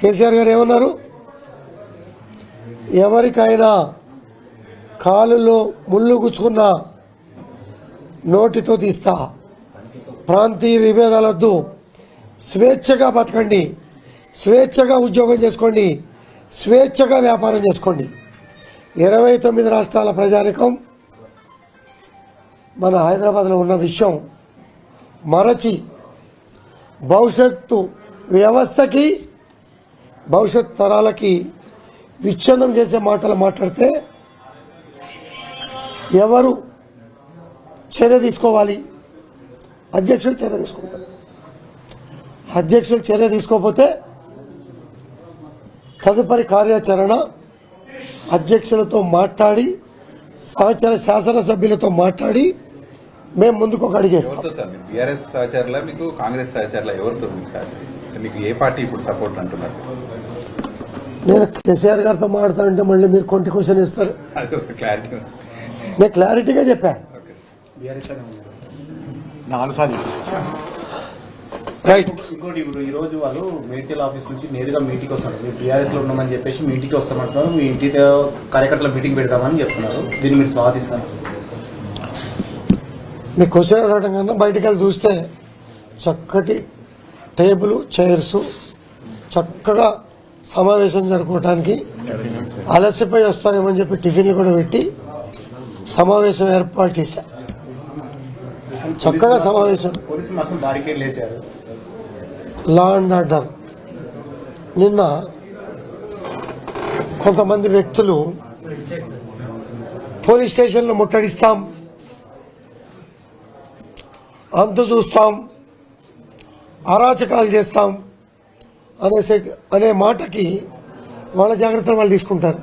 కేసీఆర్ గారు ఏమన్నారు? ఎవరికైనా కాలులో ముళ్ళు గుచ్చుకున్న నోటితో తీస్తా, ప్రాంతీయ విభేదాలొద్దు, స్వేచ్ఛగా బతకండి, స్వేచ్ఛగా ఉద్యోగం చేసుకోండి, స్వేచ్ఛగా వ్యాపారం చేసుకోండి. 29 రాష్ట్రాల ప్రజానికం మన హైదరాబాద్లో ఉన్న విషయం మరచి భవిష్యత్తు వ్యవస్థకి, భవిష్యత్ తరాలకి విచ్ఛిన్నం చేసే మాటలు మాట్లాడితే ఎవరు చర్య తీసుకోవాలి? అధ్యక్షులు చర్య తీసుకోవాలి. అధ్యక్షులు చర్య తీసుకోకపోతే తదుపరి కార్యాచరణ అధ్యక్షులతో మాట్లాడి, సహచర శాసనసభ్యులతో మాట్లాడి మేము ముందుకు ఒక అడిగేస్తాం. బీఆర్ఎస్ సహచరుల మీకు కాంగ్రెస్ సహచరుల ఎవరితో మీకు ఏ పార్టీ ఇప్పుడు సపోర్ట్ అంటున్నారు? నేను కేసీఆర్ గారితో మాట్లాడుతానంటే మళ్ళీ మీరు కొంటి క్వశ్చన్ ఇస్తారు. నేను క్లారిటీగా చెప్పా. రైట్. ఇంకోటి ఇప్పుడు ఈ రోజు వాళ్ళు మేడ్చల్ ఆఫీస్ నుంచి నేరుగా మీటింగ్ వస్తున్నారు. మీరు టీఆర్ఎస్ లో ఉన్నామని చెప్పేసి మీ ఇంటికి వస్తామంటున్నారు. మీ ఇంటితో కార్యకర్తల మీటింగ్ పెడతామని చెప్తున్నారు. దీన్ని మీరు స్వాగతిస్తారు? మీ క్వశ్చన్ అడగడం కన్నా బయటికి వెళ్ళి చూస్తే చక్కటి టేబుల్, చైర్స్, చక్కగా సమావేశం జరుపుకోవడానికి అలసిపోయి వస్తారేమని చెప్పి టిఫిన్లు కూడా పెట్టి సమావేశం ఏర్పాటు చేశా. చక్కగా సమావేశం. పోలీసులు మాత్రం బారికేడ్ వేశారు. Law and order. నిన్న కొంతమంది వ్యక్తులు పోలీస్ స్టేషన్లో ముట్టడిస్తాం, అంతు చూస్తాం, అరాచకాలు చేస్తాం అనే మాటకి వాళ్ళ జాగ్రత్తలు వాళ్ళు తీసుకుంటారు.